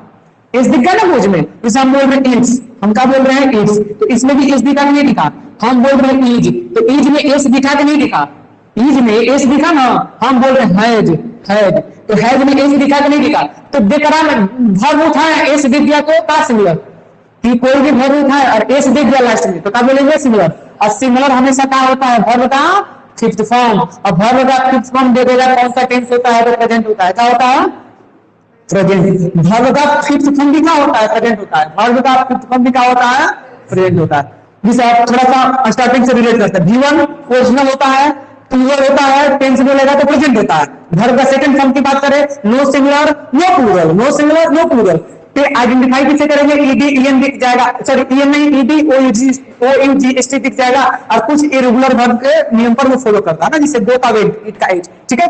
एस दिखा ना गोज में। जैसे हम बोल रहे हैं ईज, हम क्या बोल रहे हैं? ईज। तो इसमें भी एस दिखा कि नहीं दिखा? हम बोल रहे हैं ईज, तो ईज में एस दिखा कि नहीं दिखा? ईज में एस दिखा ना। हम बोल रहे हैं हैज, हैज, तो हैज में एस दिखा कि नहीं दिखा? तो बेकरार वर्ब उठाए, एस दिख गया तो क्या सिंगुलर? कि कोई भी वर्ब उठाए और एस दिख गया लास्ट में तो क्या बोलेंगे? सिंगुलर। और सिंगुलर हमेशा क्या होता है? वर्ब का फिफ्थ फॉर्म। और वर्ब का फिफ्थ फॉर्म दे देगा कौन सा टेंस होता है? तो प्रेजेंट होता है। क्या होता है? प्रेजेंट। वर्ब का फिफ्थ फॉर्म भी क्या होता है? प्रेजेंट होता है। वर्ब का फिफ्थ फॉर्म भी क्या होता है? प्रेजेंट होता है। जिसे आप थोड़ा सा स्टार्टिंग से रिलेट करते हैं। V1 ओरिजिनल होता है, प्लूरल होता है, टेंस बोलेगा तो प्रेजेंट होता है। वर्ब का सेकंड फॉर्म की बात करें, no singular no plural, no singular no plural. Identify किसे करेंगे? ईडी ईएन दिख जाएगा, सॉरी ईएन नहीं, ईडी ओयूजीएसटी दिख जाएगा और कुछ इरेगुलर वर्ब के नियम पर वो फॉलो करता है ना, जिससे दो का वेट का एज। ठीक है,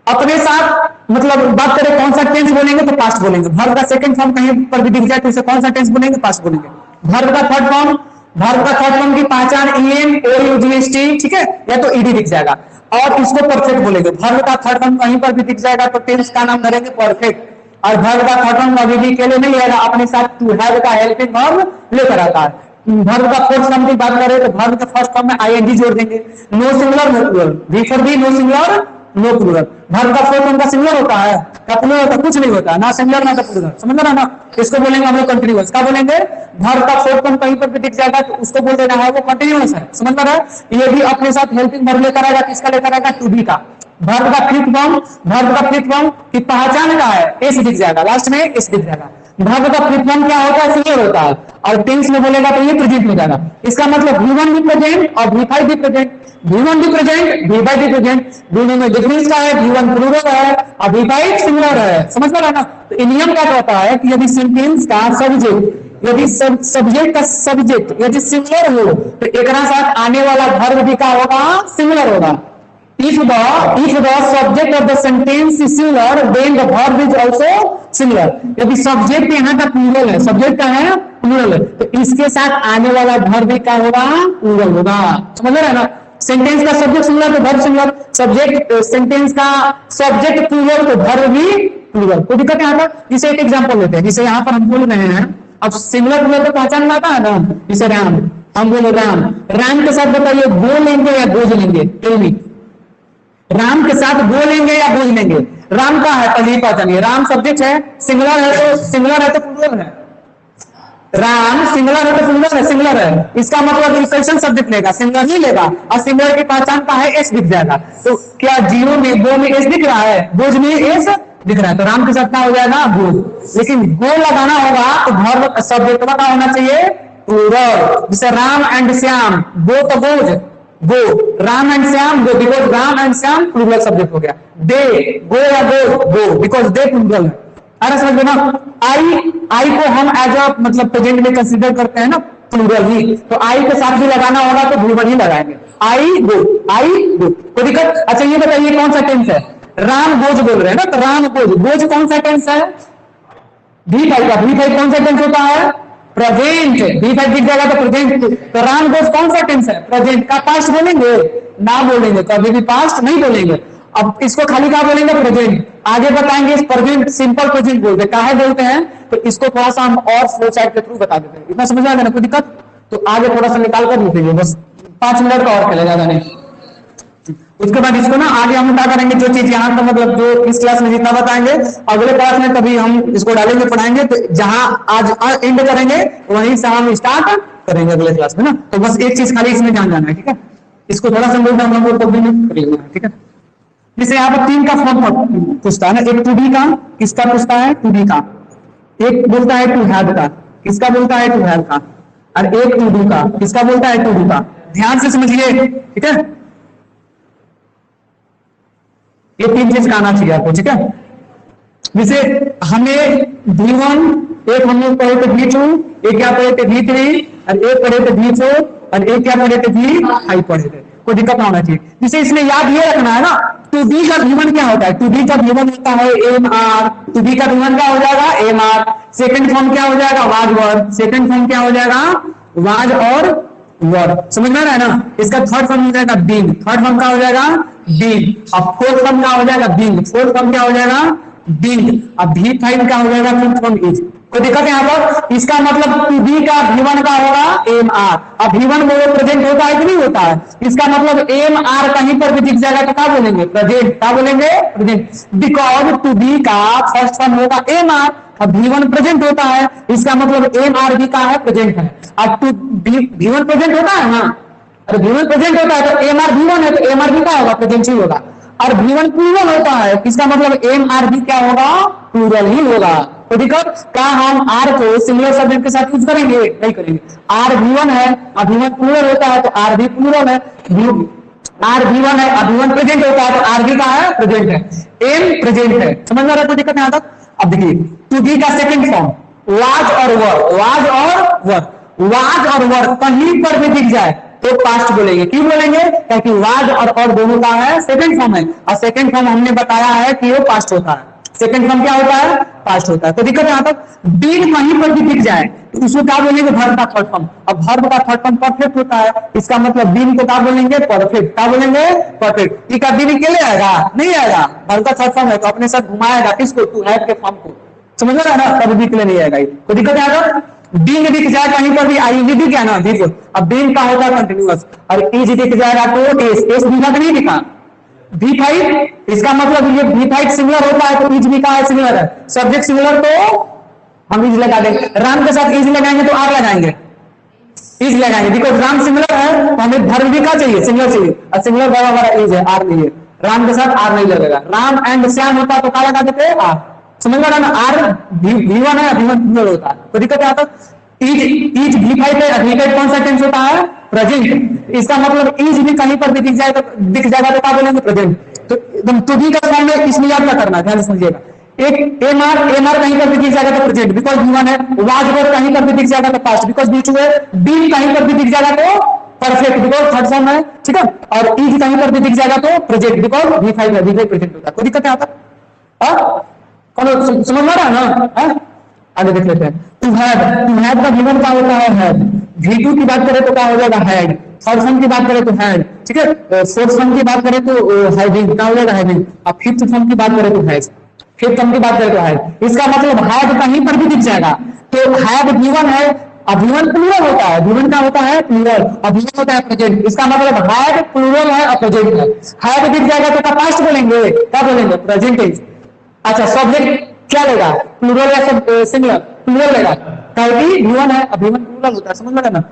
अपने साथ मतलब बात करें कौन सा टेंस बोलेंगे तो पास्ट बोलेंगे। वर्ब का सेकंड फॉर्म कहीं पर भी दिख जाए तो उसे कौन सा टेंस बोलेंगे? पास्ट बोलेंगे। वर्ब का थर्ड फॉर्म, वर्ब का थर्ड फॉर्म की पहचान ईएन ओयूजीएसटी, ठीक है, या तो ईडी दिख जाएगा और इसको परफेक्ट बोलेंगे। वर्ब का थर्ड फॉर्म कहीं पर भी दिख जाएगा तो टेंस का नाम धरेंगे परफेक्ट। और वर्ब का थर्ड फॉर्म अभी भी अकेले नहीं आएगा, अपने साथ टू हैव का हेल्पिंग वर्ब लेकर आता है। वर्ब का फोर्थ फॉर्म की बात करें तो वर्ब के फर्स्ट फॉर्म में आईएनजी जोड़ देंगे। No singular no plural, V4 भी no singular no plural. Verb का फोर्थ फॉर्म का सिंगुलर होता है, का प्लूरल होता है? कुछ नहीं होता, ना सिंगुलर ना प्लूरल। समझ रहा ना? इसको बोलेंगे हम लोग कंटिन्यूअस। क्या बोलेंगे? वर्ब का फोर्थ फॉर्म कहीं पर भी दिख जाएगा तो उसको बोल देना है वो कंटिन्यूअस है। समझ रहा है? ये भी अपने साथ हेल्पिंग वर्ब लेकर आएगा, किसका लेकर आएगा? टू बी का। वर्ब का फिफ्थ फॉर्म, वर्ब का फिफ्थ फॉर्म की पहचान क्या है? एस दिख जाएगा, लास्ट में एस दिख जाएगा। वर्ब का फिफ्थ फॉर्म क्या होता है? सिंगुलर होता है और टेंस में बोलेगा तो ये प्रेजेंट हो जाएगा। इसका मतलब V1 भी प्रेजेंट और V5 भी प्रेजेंट। V1 भी प्रेजेंट, V5 भी प्रेजेंट। दोनों में डिफरेंस क्या है? V1 प्लूरल है और V5 सिंगुलर है। समझ में आना? तो नियम क्या कहता है कि यदि सेंटेंस का सब्जेक्ट, यदि सब्जेक्ट का सब्जेक्ट यदि सिंगुलर हो तो एक साथ आने वाला वर्ब भी क्या होगा? सिंगुलर होगा। If the subject of the sentence is singular, then the verb is also singular. यदि सब्जेक्ट यहाँ का प्लूरल है, सब्जेक्ट का है प्लूरल है, तो इसके साथ आने वाला वर्ब भी क्या होगा? प्लूरल होगा। समझ रहे हैं ना? सेंटेंस का सब्जेक्ट सिंगुलर तो वर्ब सिंगुलर, सब्जेक्ट सेंटेंस का सब्जेक्ट प्लूरल तो वर्ब भी प्लूरल। कोई दिक्कत यहाँ पर? जिसे एक एग्जाम्पल लेते हैं, जिसे यहाँ पर हम बोल रहे हैं, अब सिंगुलर प्लूरल तो पहचान में आता है ना। जिसे राम, हम बोले राम, राम के साथ बताइए गो लेंगे या गोज लेंगे? राम के साथ गो लेंगे या गोज लेंगे? राम का है पहले ही पहचानिए, राम सब्जेक्ट है, सिंगुलर है तो प्लूरल है। राम सिंगुलर है तो प्लूरल है, सिंगुलर है। इसका मतलब रिफ्लेक्शन सब्जेक्ट लेगा, सिंगुलर नहीं लेगा। और सिंगुलर की पहचान का है एस दिख जाएगा। तो क्या जीरो में गो में एस दिख रहा है? गोज में एस दिख रहा है तो राम के साथ क्या हो जाएगा? गोज। लेकिन गो लगाना होगा तो वर्ब सब्जेक्ट का होना चाहिए प्लूरल। जैसे राम एंड श्याम, गो तो goes, go, Ram and Shyam go, because Ram and Shyam plural subject हो गया। दे गो या गो, बिकॉज दे प्लूरल है। अरे समझ लो ना? आई को हम एज अ मतलब प्रेजेंट में कंसीडर करते हैं ना प्लूरल ही, तो आई के साथ भी लगाना होगा तो प्लूरल ही लगाएंगे। आई गो, कोई दिक्कत? अच्छा ये बताइए कौन सा टेंस है? राम गोज बोल रहे हैं ना, तो राम गोज, गोज कौन सा टेंस है? V5 का। V5 कौन सा टेंस होता है? प्रेजेंट, बी फाइव दिख जाएगा तो प्रेजेंट। तो राम गोज कौन सा टेंस है? प्रेजेंट का पास्ट बोलेंगे ना बोलेंगे, कभी भी पास्ट नहीं बोलेंगे। अब इसको खाली क्या बोलेंगे? प्रेजेंट। आगे बताएंगे इस प्रेजेंट सिंपल प्रेजेंट बोलते हैं, काहे बोलते हैं, तो इसको थोड़ा सा हम और फ्लो चार्ट के थ्रू बता देते हैं। इतना समझ आ गया ना, कोई दिक्कत? तो आगे थोड़ा सा निकाल कर लिखेंगे, बस 5 मिनट का और चलेगा नहीं। उसके बाद इसको ना आगे हम क्या करेंगे, जो चीज यहाँ का मतलब जो इस क्लास में जितना बताएंगे अगले क्लास में कभी हम इसको डालेंगे, पढ़ाएंगे, तो जहां आज एंड करेंगे वहीं से हम स्टार्ट करेंगे अगले क्लास में ना। तो बस एक चीज खाली इसमें जान जाना है, ठीक है? इसको थोड़ा सा हम लोग कर लेंगे, ठीक है? जैसे यहाँ पर 3 का फॉर्म पूछता है ना, एक टू बी का, किसका पूछता है? टू बी का। एक बोलता है टू हैव का, किसका बोलता है? टू हैव का। और एक टू डू का, किसका बोलता है? टू डू का। ध्यान से समझिए, ठीक है? ये 3 चीज का आना चाहिए आपको, ठीक है? जैसे हमें V1, एक हम लोग पढ़े थे V2, एक क्या पढ़े थे V3, और एक पढ़े थे V4, और एक क्या पढ़े थे V5 पढ़े थे। कोई दिक्कत ना होना चाहिए। जिसे इसमें याद ये रखना है ना, टू बी का V1 क्या होता है? टू बी का V1 होता है एम आर। टू बी का V1 क्या हो जाएगा? M R. सेकंड फॉर्म क्या हो जाएगा? Was were. सेकंड फॉर्म क्या हो जाएगा? वाज और वर। समझ में आ रहा है ना? इसका थर्ड फॉर्म हो जाएगा बीइंग। थर्ड फॉर्म क्या हो जाएगा? बीइंग। अब फोर्थ फॉर्म क्या हो जाएगा? बीइंग। फोर्थ फॉर्म क्या हो जाएगा? बीइंग। अब V5 क्या हो जाएगा? Fifth form is. कोई दिक्कत है यहाँ पर? इसका मतलब टू बी का V1 का होगा एम आर। अब V1 वो प्रेजेंट होता है कि नहीं होता है? इसका मतलब एम आर कहीं पर भी दिख जाएगा तो क्या बोलेंगे? प्रेजेंट। क्या बोलेंगे? प्रेजेंट। बिकॉज टू बी का फर्स्ट फॉर्म होगा एम आर। अब V1 प्रेजेंट होता है, इसका मतलब एम आर भी का है? प्रेजेंट है। अब टू V1 प्रेजेंट होता है ना, अरे V1 प्रेजेंट होता है तो एम आर V1 है, तो एम आर भी क्या होगा? प्रेजेंट ही होगा। और V1 प्लूरल होता है, इसका मतलब एम आर भी क्या होगा? प्लूरल ही होगा। तो दिक्कत क्या, हम आर को सिंगुलर सब्जेक्ट के साथ यूज करेंगे? नहीं करेंगे। आर V1 है, अब V1 प्लूरल होता है तो आर भी प्लूरल है। आर V1 है, अब V1 प्रेजेंट होता है तो आर भी का है? प्रेजेंट है। एम प्रेजेंट है। समझ में आ रहा है? कोई दिक्कत नहीं आता? अब देखिए टू बी का सेकंड फॉर्म वाज और वर। वाज और वर, वाज और वर कहीं पर भी दिख जाए तो पास्ट बोलेंगे। क्यों बोलेंगे? क्योंकि वाज और दोनों का है सेकंड फॉर्म है, और सेकंड फॉर्म हमने बताया है कि वो पास्ट होता है। सेकंड फॉर्म क्या होता है? पास्ट होता है। तो दिक्कत यहाँ तक बीइंग कहीं पर भी दिख जाए तो उसको क्या बोलेंगे? वर्ब का थर्ड फॉर्म। अब वर्ब का थर्ड फॉर्म परफेक्ट होता है, इसका मतलब बीइंग को क्या बोलेंगे? परफेक्ट। क्या बोलेंगे? परफेक्ट। ठीक है, बीइंग के लिए आएगा? नहीं आएगा। वर्ब का थर्ड फॉर्म है तो अपने साथ घुमाएगा किसको? टू हैव के फॉर्म को। समझ रहा है ना? तब भी के लिए नहीं आएगा। कोई दिक्कत है यहाँ? बीइंग दिख जाए कहीं पर भी, आईएनजी दिख गया ना, देखो अब बीइंग का होता है कंटिन्यूअस, और इज दिख जाएगा तो एस दिखा कि नहीं दिखा? V5, इसका मतलब ये V5 सिमिलर होता है तो इज भी का है? सिमिलर है। सब्जेक्ट सिमिलर तो हम इज लगा देंगे। राम के साथ इज लगाएंगे तो आर लगाएंगे, इज लगाएंगे, बिकॉज राम सिमिलर है तो हमें वर्ब भी का चाहिए? सिमिलर चाहिए, और सिमिलर वर्ब हमारा इज है, आर नहीं है। राम के साथ आर नहीं लगेगा। राम एंड श्याम होता तो क्या लगा देते? आर। समझ में आ रहा है ना? आर V1 है, V1 प्लूरल होता है। तो दिक्कत आता इज V5 है, V5 कौन सा टेंस होता है? प्रेजेंट। इसका मतलब इज भी कहीं पर भी दिख जाएगा तो क्या बोलेंगे? प्रेजेंट। तो एकदम टू बी का फॉर्म में इसमें याद क्या करना है, ध्यान से समझिएगा। एक एम आर कहीं पर भी दिख जाएगा तो प्रेजेंट, बिकॉज V1 है। वाज वर कहीं पर भी दिख जाएगा तो पास्ट, बिकॉज V2 है। बी कहीं पर भी दिख जाएगा तो परफेक्ट, बिकॉज थर्ड फॉर्म है, ठीक है। और इज कहीं पर भी दिख जाएगा तो प्रेजेंट, बिकॉज V5 है, V5 प्रेजेंट होता है। कोई दिक्कत है आता? कौन समझ में आ रहा है ना? आगे देख लेते हैं। टू हैव का V1 क्या होता है? हैव। V2 की बात करें तो क्या हो जाएगा? हैड। थर्ड फॉर्म की बात करें तो हैड, ठीक है। फोर्थ फॉर्म की बात करें तो हैविंग, क्या हो जाएगा? हैविंग। अब फिफ्थ फॉर्म की बात करें तो हैज। फिफ्थ फॉर्म की बात करें तो हैड। इसका मतलब हैड कहीं पर भी दिख जाएगा तो हैड V1 है, अब V1 प्लूरल होता है। V1 क्या होता है? प्लूरल। अब V1 होता है प्रेजेंट। इसका मतलब हैड प्लूरल है और प्रेजेंट है। हैड दिख जाएगा तो क्या पास्ट बोलेंगे? क्या बोलेंगे? Present tense. अच्छा, सब्जेक्ट क्या लेगा? प्लूरल या सिंगुलर? प्लूरल लेगा, क्योंकि V1 है, अब V1 प्लूरल होता है। समझ में ना?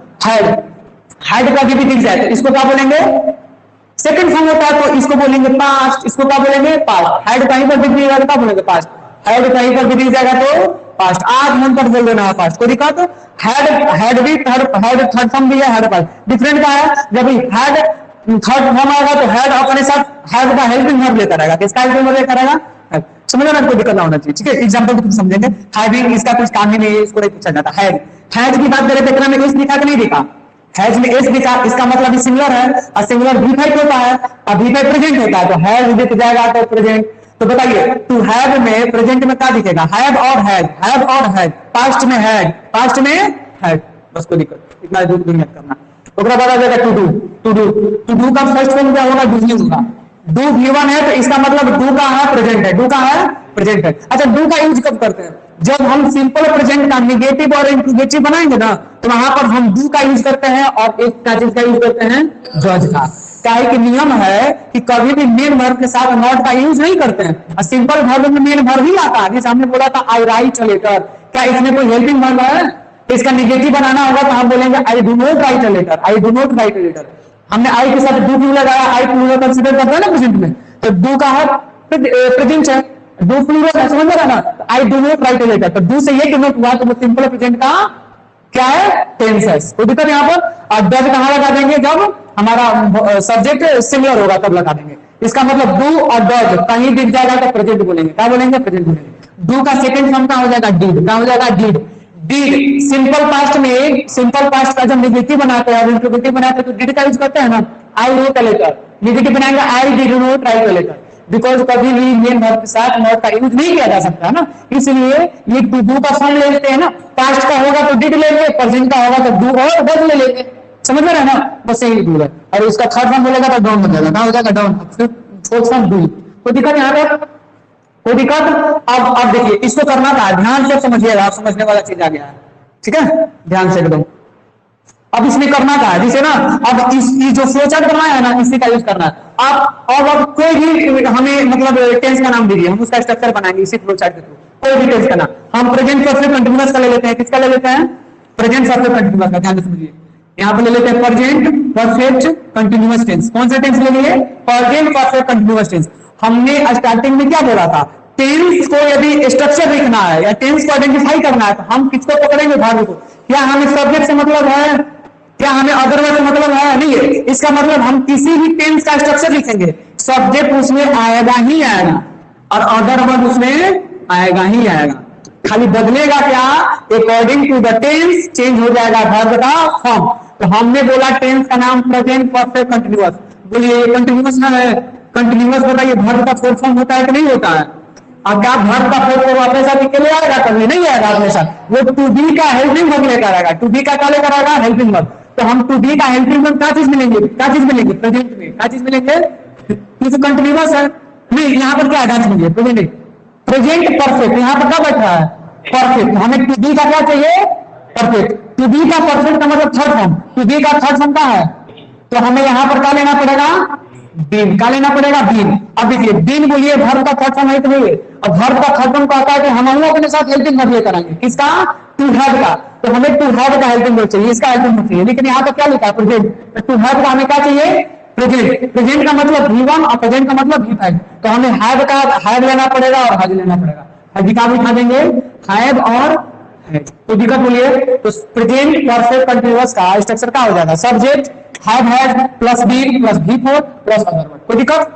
हैड का भी दिख जाए तो इसको क्या बोलेंगे? सेकंड फॉर्म होता है तो इसको बोलेंगे पास्ट। इसको क्या बोलेंगे? पास्ट। हैड कहीं पर दिख जाएगा तो क्या बोलेंगे? पास्ट। हैड कहीं पर भी दिख जाएगा तो पास्ट। आज मन पर बोल देना है पास्ट। कोई दिक्कत? हैड भी थर्ड फॉर्म भी है, हैड पास्ट। डिफरेंट का है, जब हैड थर्ड फॉर्म आएगा तो हैड अपने साथ हैड का हेल्पिंग वर्ब लेकर आएगा। किसका हेल्पिंग वर्ब लेकर आएगा? समझ रहे ना? कोई दिक्कत ना होना चाहिए, ठीक है। एग्जांपल तो समझेंगे। हैविंग, इसका कुछ काम ही नहीं है, इसको नहीं पूछा जाता। हैड की बात करें तो में एस दिखा कि नहीं दिखा? हैज में एस दिखा, इसका मतलब सिंगुलर है, और सिंगुलर V5 होता है, और V5 प्रेजेंट होता है तो हैज दिख जाएगा तो प्रेजेंट। तो बताइए टू हैव में प्रेजेंट में क्या दिखेगा? हैव और हैड, हैव और हैड। पास्ट में हैड, पास्ट में हैड, बस कोई दिक्कत इतना दूर मत करना। ओकरा बाद आ जाएगा टू डू। टू डू का फर्स्ट फॉर्म क्या होगा? डू होगा। डू V1 है तो इसका मतलब डू का है प्रेजेंट है, डू का है प्रेजेंट है। अच्छा डू का यूज कब करते हैं? जब हम सिंपल प्रेजेंट का निगेटिव और इंटीग्रेटिव बनाएंगे ना तो वहां पर हम डू का यूज करते हैं और एक का चीज का यूज करते हैं जज का। काहे कि नियम है कि कभी भी मेन वर्ब के साथ नॉट का यूज नहीं करते हैं और सिंपल वर्ब में मेन वर्ब ही आता है। जैसे हमने बोला था आई राइट लेटर, क्या इसमें कोई हेल्पिंग वर्ब है? इसका निगेटिव बनाना होगा तो हम बोलेंगे I do not write a letter, I do not write a letter. हमने आई के साथ डू क्यों लगाया? आई प्लूरल कंसीडर करते हैं ना प्रेजेंट में, तो डू का है प्रेजेंट है, डू प्लूरल है, समझ रहा ना? I do not write a letter, तो डू से ये डिनोट हुआ तो वो सिंपल प्रेजेंट का क्या है? टेंस है। कोई दिक्कत यहाँ पर? और डज कहां लगा देंगे? जब हमारा सब्जेक्ट सिमिलर होगा तब लगा देंगे। इसका मतलब डू और डज कहीं दिख जाएगा तो प्रेजेंट बोलेंगे। क्या बोलेंगे? प्रेजेंट बोलेंगे। डू का सेकंड फॉर्म क्या हो जाएगा? डीड। क्या हो जाएगा? डीड। डीड सिंपल पास्ट में, सिंपल पास्ट का जब निगेटिव बनाते हैं, इंट्रोगेटिव बनाते हैं तो डीड का यूज करते हैं ना। I wrote a letter, negative बनाएंगे I did not write a letter, because कभी भी मेन वर्ब के साथ नॉट का यूज नहीं किया जा सकता है ना, इसलिए ये डू का फॉर्म ले लेते हैं ना। पास्ट का होगा तो डिड लेंगे, प्रेजेंट का होगा तो डू और डज ले लेंगे। समझ में रहे ना? बस यही रूल है। और इसका थर्ड फॉर्म बोलेगा तो डाउन बन जाएगा। क्या हो जाएगा? डाउन। फिर फोर्थ फॉर्म डू। कोई दिक्कत यहाँ पर? कोई दिक्कत? अब देखिए इसको करना था, ध्यान से समझिएगा, आप समझने वाला चीज आ गया है, ठीक है? ध्यान से एकदम। अब इसमें करना था जिसे ना, अब इस जो फ्लो चार्ट बनाया है ना इसी का यूज करना है। आप अब कोई भी हमें मतलब टेंस का नाम दीजिए, हम उसका स्ट्रक्चर बनाएंगे इसी फ्लो चार्ट के थ्रू। कोई भी टेंस का नाम हम प्रेजेंट परफेक्ट कंटीन्यूअस का ले लेते हैं। किसका ले लेते हैं? प्रेजेंट परफेक्ट कंटीन्यूअस का। ध्यान से सुनिए, यहाँ पे ले लेते हैं प्रेजेंट परफेक्ट कंटीन्यूअस टेंस। कौन सा टेंस ले लिए? Present perfect continuous tense. हमने स्टार्टिंग में क्या बोला था? टेंस को यदि स्ट्रक्चर लिखना है या टेंस को आइडेंटिफाई करना है तो हम किसको पकड़ेंगे? वर्ब को। क्या हमें सब्जेक्ट से मतलब है? क्या हमें अदरवाइज से मतलब है? नहीं है। इसका मतलब हम किसी भी टेंस का स्ट्रक्चर लिखेंगे, सब्जेक्ट उसमें आएगा ही आएगा और अदरवाइज उसमें आएगा ही आएगा। खाली बदलेगा क्या? According to the tense change हो जाएगा वर्ब का फॉर्म। तो हमने बोला टेंस का नाम प्रेजेंट परफेक्ट कंटीन्यूअस। बोलिए कंटीन्यूअस है, कंटीन्यूअस बताइए वर्ब का फोर्थ फॉर्म होता है कि नहीं होता है? अब क्या वर्ब का फोर्थ फॉर्म अपने साथ निकले आएगा? कभी नहीं आएगा अपने साथ। वो टू बी का हेल्पिंग वर्ब लेकर आएगा। टू बी का क्या लेकर आएगा? Helping verb. तो हम टू बी का हेल्पिंग वर्ब क्या चीज मिलेंगे? क्या चीज मिलेंगे? प्रेजेंट में क्या चीज मिलेंगे? क्योंकि कंटीन्यूअस है। नहीं, यहाँ पर क्या है? मिलेंगे प्रेजेंट, प्रेजेंट परफेक्ट। यहाँ पर क्या बैठा है? परफेक्ट। हमें टू बी का क्या चाहिए? परफेक्ट। टू बी का परफेक्ट का मतलब थर्ड फॉर्म। टू बी का थर्ड फॉर्म क्या है? तो हमें यहाँ पर क्या लेना पड़ेगा? बीन। क्या लेना पड़ेगा? बीन। अब देखिए बीन बोलिए वर्ब का थर्ड फॉर्म है कि नहीं है? अब वर्ब का थर्ड फॉर्म कहता है कि हम अपने साथ हेल्पिंग वर्ब लेकर आएंगे। किसका? टू हैव का। तो हमें टू हैव का हेल्पिंग वर्ब चाहिए, इसका हेल्पिंग वर्ब चाहिए। लेकिन यहाँ पर क्या लिखा है? प्रेजेंट। तो टू हैव का हमें क्या चाहिए? प्रेजेंट। प्रेजेंट का मतलब V1 और प्रेजेंट का मतलब V5। तो हमें हैव का हैव लेना पड़ेगा और हैज लेना पड़ेगा। हैज का भी उठा देंगे, हैव और हैज। तो दिक्कत बोलिए तो प्रेजेंट परफेक्ट कंटीन्यूअस का स्ट्रक्चर क्या हो जाएगा? Subject have has plus been plus V4 plus other word. कोई दिक्कत?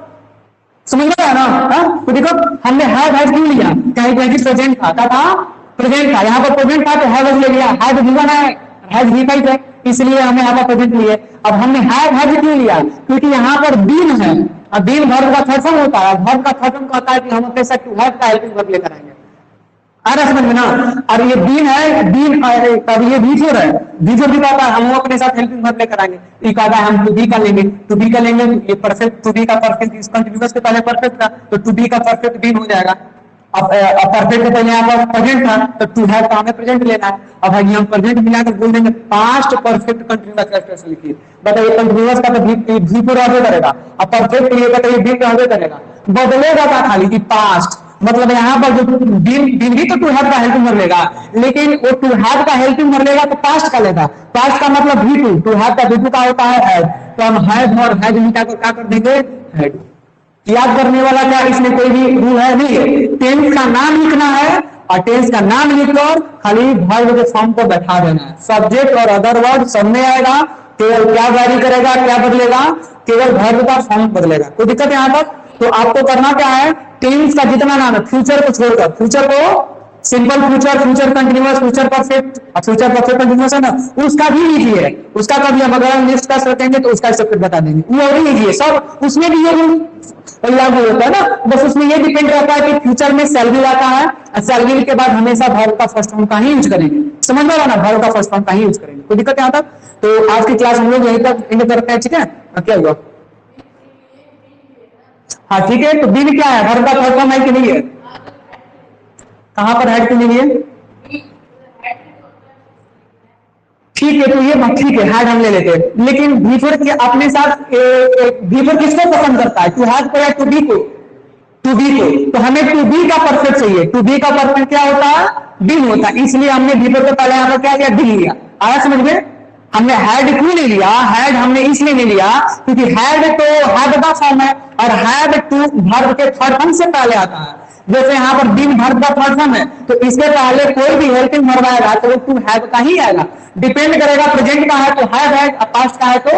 समझ में आया ना? कोई दिक्कत? हमने हैव हैज क्यों लिया? क्या प्रेजेंट था? क्या था? प्रेजेंट था। यहाँ पर प्रेजेंट था तो हैव हैज ले लिया। हैज V1 है, हैज V5 है, इसलिए हमने यहाँ पर प्रेजेंट लिए। अब हमने हैव हैज क्यों लिया? क्योंकि यहाँ पर बीन है और बीन वर्ब का थर्ड फॉर्म होता है। वर्ब का थर्ड फॉर्म कहता है कि हम अपने साथ टू हैव का हेल्पिंग वर्ब लेकर आएंगे। आ रहा समझ में ना? और ये बीन है, बीन तब ये V4 है। V4 भी कहता है हम अपने साथ हेल्पिंग वर्ब लेकर आएंगे। ये कहता है हम टू बी का लेंगे, टू बी का लेंगे। ये परफेक्ट, टू बी का परफेक्ट इस कंटीन्यूअस के पहले परफेक्ट था तो टू बी का परफेक्ट बीन हो जाएगा। अब परफेक्ट के पहले यहाँ पर प्रेजेंट था तो टू हैव का हमें प्रेजेंट लेना है। अब भाई हम प्रेजेंट मिलाकर बोल देंगे पास्ट परफेक्ट कंटीन्यूअस का स्ट्रक्चर लिखिए। बताइए कंटीन्यूअस का तो V4 आगे करेगा, अब परफेक्ट लिए बताइए बीन आगे करेगा। बदलेगा था खाली कि पास्ट, मतलब यहाँ पर जो बीन भी तो टू हैव का हेल्पिंग वर्ब लेगा, लेकिन वो टू हैव का हेल्पिंग वर्ब लेगा तो पास्ट का लेगा। पास्ट का मतलब V2, टू हैव का V2 का होता है हैड। तो हम हैव और हैज मिलाकर क्या कर देंगे? हैड। याद करने वाला क्या इसमें कोई भी रूल है? नहीं है। टेंस का नाम लिखना है और टेंस का नाम लिखकर खाली वर्ब के फॉर्म को बैठा देना है। सब्जेक्ट और अदर वर्ड सब में आएगा, केवल क्या वैरी करेगा, क्या बदलेगा? केवल वर्ब का फॉर्म बदलेगा। कोई दिक्कत है यहाँ तक? तो आपको करना क्या है? टेंस का जितना नाम है फ्यूचर को छोड़कर, फ्यूचर को simple future, future continuous, future perfect, future perfect continuous है ना, उसका भी लीजिए। उसका कभी हम अगर नेक्स्ट क्लास रखेंगे तो उसका स्ट्रक्चर बता देंगे, वो भी लीजिए सब। उसमें भी ये लागू होता है ना, बस उसमें ये डिपेंड रहता है कि फ्यूचर में सैलरी आता है और सैलरी के बाद हमेशा वर्ब का फर्स्ट फॉर्म का ही यूज करेंगे। समझ में आ रहा ना, वर्ब का फर्स्ट फॉर्म का ही यूज करेंगे। कोई दिक्कत यहाँ तक? तो आज की क्लास हम लोग यहीं तक एंड करते हैं, ठीक है? क्या हुआ? हाँ ठीक है, तो बीन क्या है? वर्ब का फर्स्ट फॉर्म है कि नहीं है? कहां पर हेड के लिए? ठीक है, तो ये ठीक है, हेड हम ले लेते हैं, लेकिन बिफोर के अपने साथ बिफोर किसको पसंद करता है? टू हैव को या टू बी को? टू बी को। तो हमें टू बी का परफेक्ट चाहिए। टू बी का परफेक्ट क्या होता है? बीन होता है, इसलिए हमने बिफोर को पहले यहाँ पर क्या लिया? बी लिया। आया समझ में? हमने हैड क्यों नहीं लिया? हैड हमने इसलिए नहीं लिया क्योंकि हैड तो हैड का फॉर्म है, और हैड टू वर्ब के थर्ड फॉर्म से पहले आता है। जैसे यहाँ पर बीन वर्ब का थर्ड फॉर्म है, तो इसके पहले कोई भी हेल्पिंग वर्ब आएगा तो वो टू हैव का ही आएगा। डिपेंड करेगा, प्रेजेंट का है तो हैव है, पास्ट का है तो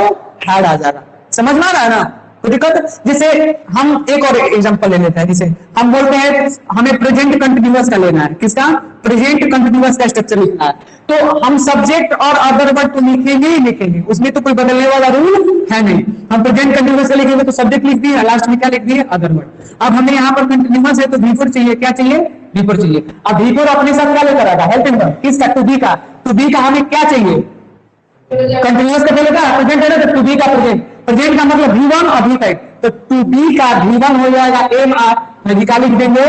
हैड आ जाएगा। समझ में आ रहा है ना? कोई दिक्कत? जैसे हम एक और एग्जांपल ले लेते हैं, जैसे हम बोलते हैं हमें प्रेजेंट कंटिन्यूअस का लेना है। किसका? प्रेजेंट कंटिन्यूअस का स्ट्रक्चर लिखना है, तो हम सब्जेक्ट और अदर वर्ड तो लिखेंगे ही लिखेंगे, उसमें तो कोई बदलने वाला रूल है नहीं। हम प्रेजेंट कंटिन्यूअस का लिखेंगे तो सब्जेक्ट लिख दिए, लास्ट में क्या लिख दिए? Other word. अब हमें यहाँ पर कंटिन्यूअस है तो बिफोर चाहिए। क्या चाहिए? बिफोर चाहिए। अब बिफोर अपने साथ क्या लेकर आएगा? Helping verb. किसका? टू बी का। टू बी का हमें क्या चाहिए? कंटिन्यूअस का पहले का प्रेजेंट है ना, तो टू बी का प्रेजेंट। प्रेजेंट का मतलब V1 और V5, तो टू बी का V1 हो जाएगा एम आर, क्या लिख देंगे?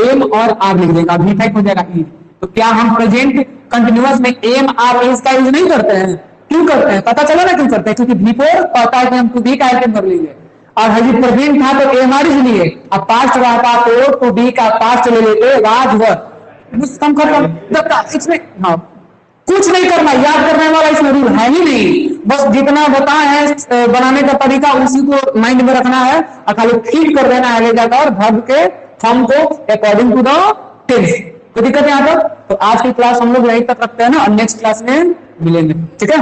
एम और आर लिख देंगे, V5 हो जाएगा ई। तो क्या हम प्रेजेंट कंटिन्यूअस में एम आर एस का यूज नहीं करते हैं? क्यों करते हैं? पता चला ना क्यों करते हैं? क्योंकि बिफोर कहता है कि हम टू बी का आइटम कर लेंगे, और हजी प्रेजेंट था तो एम आर लिए, अब पास्ट रहता तो टू बी का पास्ट ले लेते राजवर। कम खत्म इसमें। हाँ, कुछ नहीं करना, याद करने वाला इसमें रूल है ही नहीं, बस जितना बताए हैं बनाने का तरीका उसी को माइंड में रखना है, और खाली फिट कर देना है ले जाकर और वर्ब के फॉर्म को अकॉर्डिंग टू द टेंस। तो दिक्कत है यहाँ पर? तो आज की क्लास हम लोग यहीं तक रखते हैं ना, और नेक्स्ट क्लास में मिलेंगे, ठीक है?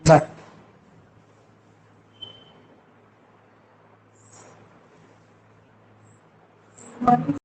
बाय।